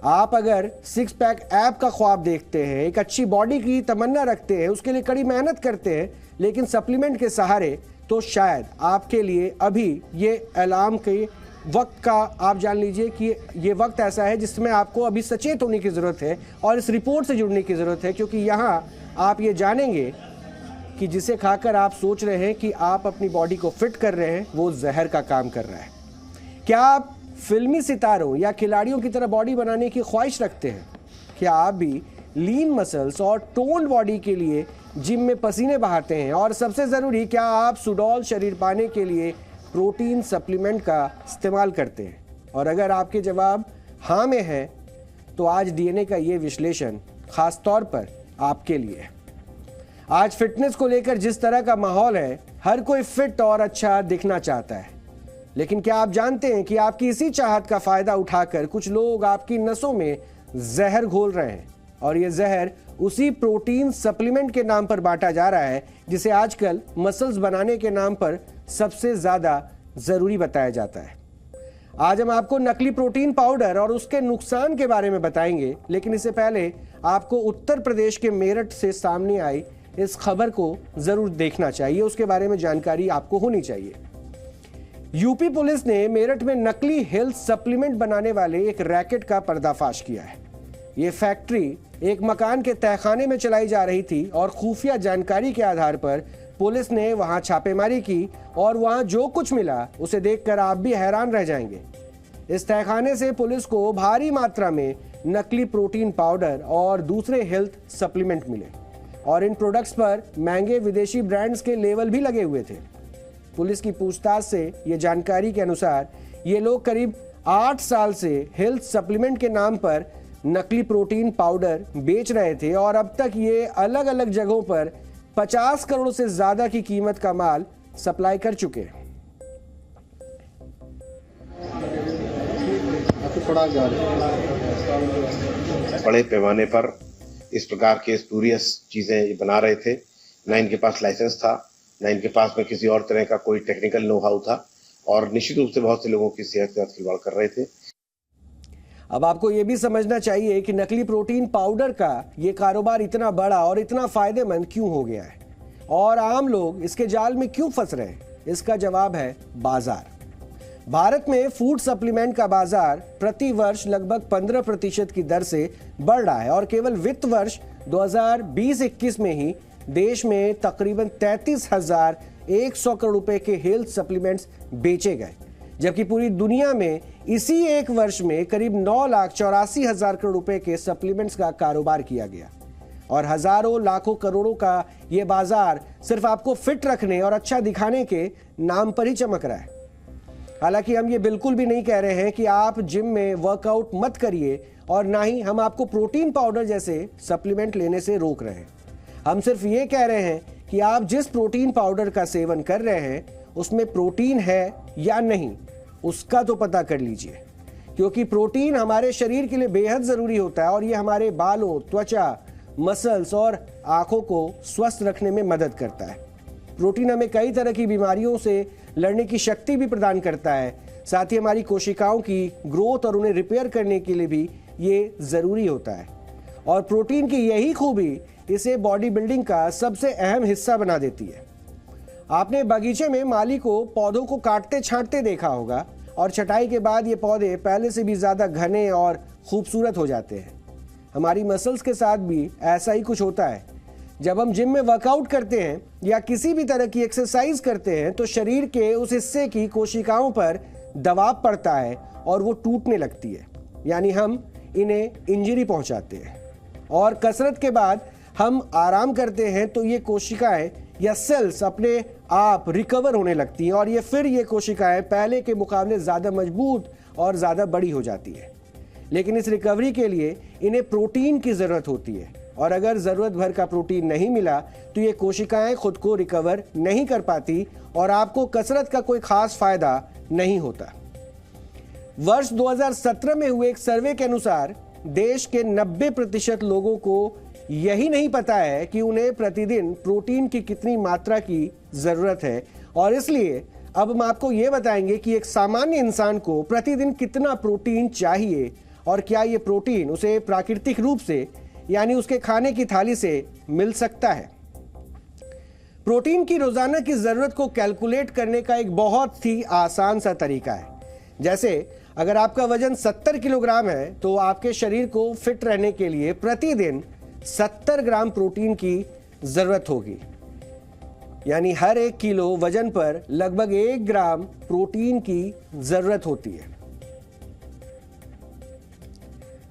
आप अगर six pack abs का ख्वाब देखते हैं, एक अच्छी बॉडी की तमन्ना रखते हैं, उसके लिए कड़ी मेहनत करते हैं, लेकिन सप्लीमेंट के सहारे, तो शायद आपके लिए अभी ये अलार्म के वक्त का आप जान लीजिए कि ये वक्त ऐसा है जिसमें आपको अभी सचेत होने की ज़रूरत है और इस रिपोर्ट से जुड़ने की ज़रूरत है, क्योंकि यहाँ आप ये जानेंगे कि जिसे खाकर आप सोच रहे हैं कि आप अपनी बॉडी को फिट कर रहे हैं, वो जहर का काम कर रहा है। क्या आप फिल्मी सितारों या खिलाड़ियों की तरह बॉडी बनाने की ख्वाहिश रखते हैं? क्या आप भी लीन मसल्स और टोन्ड बॉडी के लिए जिम में पसीने बहाते हैं? और सबसे ज़रूरी, क्या आप सुडौल शरीर पाने के लिए प्रोटीन सप्लीमेंट का इस्तेमाल करते हैं? और अगर आपके जवाब हाँ में है, तो आज डीएनए का ये विश्लेषण खास तौर पर आपके लिए है। आज फिटनेस को लेकर जिस तरह का माहौल है, हर कोई फिट और अच्छा दिखना चाहता है, लेकिन क्या आप जानते हैं कि आपकी इसी चाहत का फायदा उठाकर कुछ लोग आपकी नसों में जहर घोल रहे हैं, और ये जहर उसी प्रोटीन सप्लीमेंट के नाम पर बांटा जा रहा है जिसे आजकल मसल्स बनाने के नाम पर सबसे ज्यादा जरूरी बताया जाता है। आज हम आपको नकली प्रोटीन पाउडर और उसके नुकसान के बारे में बताएंगे, लेकिन इससे पहले आपको उत्तर प्रदेश के मेरठ से सामने आई इस खबर को जरूर देखना चाहिए, उसके बारे में जानकारी आपको होनी चाहिए। यूपी पुलिस ने मेरठ में नकली हेल्थ सप्लीमेंट बनाने वाले एक रैकेट का पर्दाफाश किया है। ये फैक्ट्री एक मकान के तहखाने में चलाई जा रही थी और खुफिया जानकारी के आधार पर पुलिस ने वहां छापेमारी की और वहां जो कुछ मिला उसे देखकर आप भी हैरान रह जाएंगे। इस तहखाने से पुलिस को भारी मात्रा में नकली प्रोटीन पाउडर और दूसरे हेल्थ सप्लीमेंट मिले और इन प्रोडक्ट्स पर महंगे विदेशी ब्रांड्स के लेबल भी लगे हुए थे। पुलिस की पूछताछ से ये जानकारी के अनुसार ये लोग करीब 8 साल से हेल्थ सप्लीमेंट के नाम पर नकली प्रोटीन पाउडर बेच रहे थे और अब तक ये अलग अलग जगहों पर 50 करोड़ से ज्यादा की कीमत का माल सप्लाई कर चुके हैं। बड़े पैमाने पर इस प्रकार के स्पूरियस चीजें बना रहे थे। ना इनके पास लाइसेंस था, ना इनके पास में किसी और तरह का कोई टेक्निकल नो हाउ था और निश्चित रूप से बहुत से लोगों की सेहत के साथ खिलवाड़ कर रहे थे। अब आपको यह भी समझना चाहिए कि नकली प्रोटीन पाउडर का ये कारोबार इतना बड़ा और इतना फायदेमंद क्यों हो गया है और आम लोग इसके जाल में क्यों फंस रहे हैं। इसका जवाब है बाजार। भारत में फूड सप्लीमेंट का बाजार प्रति वर्ष लगभग 15% की दर से बढ़ रहा है और केवल वित्त वर्ष 2020-21 में ही देश में तकरीबन 33,100 करोड़ रुपए के हेल्थ सप्लीमेंट्स बेचे गए, जबकि पूरी दुनिया में इसी एक वर्ष में करीब 9,84,000 करोड़ रुपए के सप्लीमेंट्स का कारोबार किया गया और हजारों लाखों करोड़ों का यह बाजार सिर्फ आपको फिट रखने और अच्छा दिखाने के नाम पर ही चमक रहा है। हालांकि हम ये बिल्कुल भी नहीं कह रहे हैं कि आप जिम में वर्कआउट मत करिए और ना ही हम आपको प्रोटीन पाउडर जैसे सप्लीमेंट लेने से रोक रहे हैं। हम सिर्फ ये कह रहे हैं कि आप जिस प्रोटीन पाउडर का सेवन कर रहे हैं उसमें प्रोटीन है या नहीं, उसका तो पता कर लीजिए, क्योंकि प्रोटीन हमारे शरीर के लिए बेहद जरूरी होता है और ये हमारे बालों, त्वचा, मसल्स और आंखों को स्वस्थ रखने में मदद करता है। प्रोटीन हमें कई तरह की बीमारियों से लड़ने की शक्ति भी प्रदान करता है, साथ ही हमारी कोशिकाओं की ग्रोथ और उन्हें रिपेयर करने के लिए भी ये जरूरी होता है और प्रोटीन की यही खूबी इसे बॉडी बिल्डिंग का सबसे अहम हिस्सा बना देती है। आपने बगीचे में माली को पौधों को काटते छांटते देखा होगा और छटाई के बाद ये पौधे पहले से भी ज्यादा घने और खूबसूरत हो जाते हैं। हमारी मसल्स के साथ भी ऐसा ही कुछ होता है। जब हम जिम में वर्कआउट करते हैं या किसी भी तरह की एक्सरसाइज करते हैं तो शरीर के उस हिस्से की कोशिकाओं पर दबाव पड़ता है और वो टूटने लगती है, यानी हम इन्हें इंजरी पहुंचाते हैं। और कसरत के बाद हम आराम करते हैं तो ये कोशिकाएं या सेल्स अपने आप रिकवर होने लगती हैं और ये कोशिकाएं पहले के मुकाबले ज़्यादा मजबूत और ज़्यादा बड़ी हो जाती है। लेकिन इस रिकवरी के लिए इन्हें प्रोटीन की ज़रूरत होती है और अगर ज़रूरत भर का प्रोटीन नहीं मिला तो ये कोशिकाएं खुद को रिकवर नहीं कर पाती और आपको कसरत का कोई खास फायदा नहीं होता। वर्ष 2017 में हुए एक सर्वे के अनुसार देश के 90% लोगों को यही नहीं पता है कि उन्हें प्रतिदिन प्रोटीन की कितनी मात्रा की जरूरत है और इसलिए अब हम आपको यह बताएंगे कि एक सामान्य इंसान को प्रतिदिन कितना प्रोटीन चाहिए और क्या ये प्रोटीन उसे प्राकृतिक रूप से यानी उसके खाने की थाली से मिल सकता है? प्रोटीन की रोजाना की जरूरत को कैलकुलेट करने का एक बहुत ही आसान सा तरीका है। जैसे अगर आपका वजन 70 किलोग्राम है तो आपके शरीर को फिट रहने के लिए प्रतिदिन 70 ग्राम प्रोटीन की जरूरत होगी, यानी हर 1 किलो वजन पर लगभग 1 ग्राम प्रोटीन की जरूरत होती है।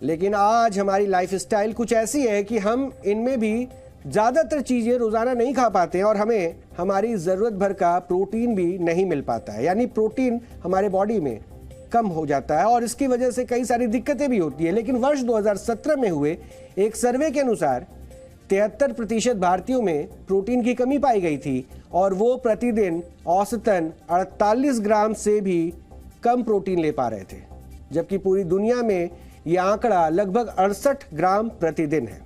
लेकिन आज हमारी लाइफस्टाइल कुछ ऐसी है कि हम इनमें भी ज्यादातर चीजें रोजाना नहीं खा पाते हैं और हमें हमारी जरूरत भर का प्रोटीन भी नहीं मिल पाता है, यानी प्रोटीन हमारे बॉडी में कम हो जाता है और इसकी वजह से कई सारी दिक्कतें भी होती है। लेकिन वर्ष 2017 में हुए एक सर्वे के अनुसार 73% भारतीयों में प्रोटीन की कमी पाई गई थी और वो प्रतिदिन औसतन 48 ग्राम से भी कम प्रोटीन ले पा रहे थे, जबकि पूरी दुनिया में यह आंकड़ा लगभग 68 ग्राम प्रतिदिन है।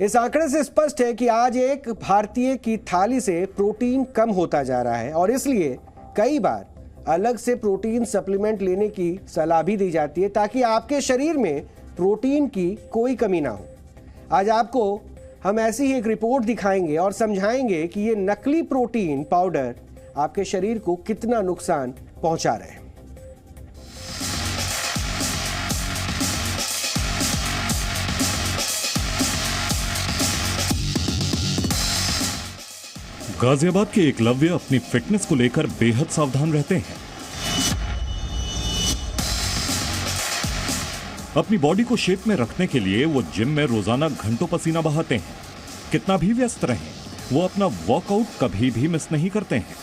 इस आंकड़े से स्पष्ट है कि आज एक भारतीय की थाली से प्रोटीन कम होता जा रहा है और इसलिए कई बार अलग से प्रोटीन सप्लीमेंट लेने की सलाह भी दी जाती है ताकि आपके शरीर में प्रोटीन की कोई कमी ना हो। आज आपको हम ऐसी ही एक रिपोर्ट दिखाएंगे और समझाएंगे कि ये नकली प्रोटीन पाउडर आपके शरीर को कितना नुकसान पहुंचा रहे हैं। गाजियाबाद के एकलव्य अपनी फिटनेस को लेकर बेहद सावधान रहते हैं। अपनी बॉडी को शेप में रखने के लिए वो जिम में रोजाना घंटों पसीना बहाते हैं। कितना भी व्यस्त रहें, वो अपना वर्कआउट कभी भी मिस नहीं करते हैं।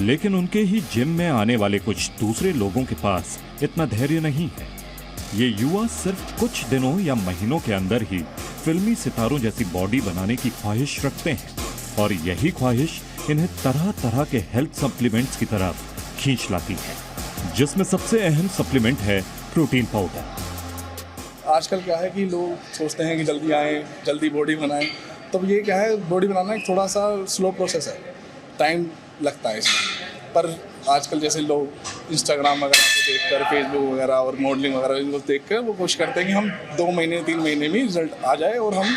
लेकिन उनके ही जिम में आने वाले कुछ दूसरे लोगों के पास इतना धैर्य नहीं है। ये युवा सिर्फ कुछ दिनों या महीनों के अंदर ही फिल्मी सितारों जैसी बॉडी बनाने की ख्वाहिश रखते हैं और यही ख्वाहिश इन्हें तरह तरह के हेल्थ सप्लीमेंट्स की तरफ खींच लाती है, जिसमें सबसे अहम सप्लीमेंट है प्रोटीन पाउडर। आजकल क्या है कि लोग सोचते हैं कि जल्दी आएँ, जल्दी बॉडी बनाएं। तो ये क्या है, बॉडी बनाना एक थोड़ा सा स्लो प्रोसेस है, टाइम लगता है इसमें। पर आजकल जैसे लोग इंस्टाग्राम वगैरह को देखकर, फेसबुक वगैरह और मॉडलिंग वगैरह इनको देखकर वो कोशिश करते हैं कि हम 2 महीने 3 महीने में रिजल्ट आ जाए और हम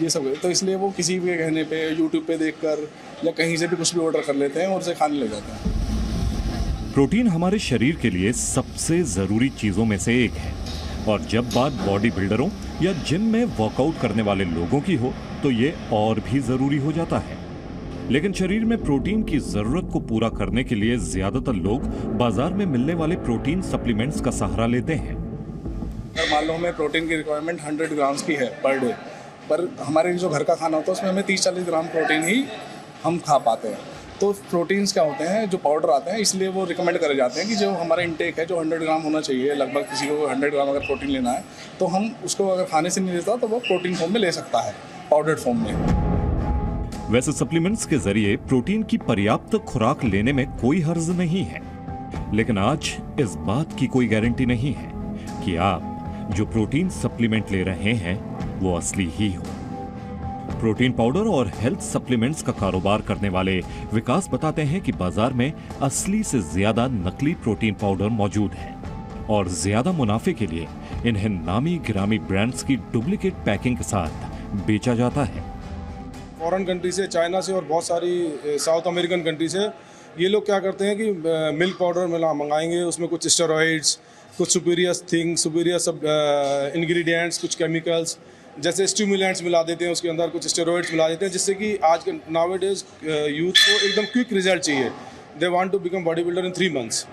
ये सब। तो इसलिए वो किसी भी कहने पे, यूट्यूब पे देखकर या कहीं से भी कुछ भी ऑर्डर कर लेते हैं और उसे खाने लग जाते हैं। प्रोटीन हमारे शरीर के लिए सबसे जरूरी चीजों में से एक है और जब बात बॉडी बिल्डरों या जिम में वर्कआउट करने वाले लोगों की हो तो ये और भी जरूरी हो जाता है। लेकिन शरीर में प्रोटीन की जरूरत को पूरा करने के लिए ज्यादातर लोग बाजार में मिलने वाले प्रोटीन सप्लीमेंट्स का सहारा लेते हैं। अगर मान लो हमें प्रोटीन की रिक्वायरमेंट 100 ग्राम्स की है पर डे, पर हमारे जो घर का खाना होता है उसमें हमें 30-40 ग्राम प्रोटीन ही हम खा पाते हैं। तो प्रोटीन्स क्या होते हैं, जो पाउडर आते हैं, इसलिए वो रिकमेंड करे जाते हैं कि जो हमारा इंटेक है जो 100 ग्राम होना चाहिए, लगभग किसी को 100 ग्राम अगर प्रोटीन लेना है तो हम उसको अगर खाने से नहीं लेता तो वो प्रोटीन फॉर्म में ले सकता है, पाउडर फॉर्म में। वैसे सप्लीमेंट्स के जरिए प्रोटीन की पर्याप्त खुराक लेने में कोई हर्ज नहीं है, लेकिन आज इस बात की कोई गारंटी नहीं है कि आप जो प्रोटीन सप्लीमेंट ले रहे हैं वो असली ही हो। प्रोटीन पाउडर और हेल्थ सप्लीमेंट्स का कारोबार करने वाले विकास बताते हैं कि बाजार में असली से ज्यादा नकली प्रोटीन पाउडर मौजूद है और ज्यादा मुनाफे के लिए इन्हें नामी गिरामी ब्रांड्स की डुप्लीकेट पैकिंग के साथ बेचा जाता है। फॉरेन कंट्री से, चाइना से और बहुत सारी साउथ अमेरिकन कंट्री से ये लोग क्या करते हैं कि मिल्क पाउडर मंगाएंगे, उसमें कुछ स्टेरॉइड्स, कुछ सुपीरियर सब इंग्रेडिएंट्स, कुछ केमिकल्स जैसे स्टिमुलेंट्स मिला देते हैं, उसके अंदर कुछ स्टेरॉइड्स मिला देते हैं, जिससे कि आज के नाउअडेज यूथ को एकदम क्विक रिजल्ट चाहिए। They want to become body builder in 3 months।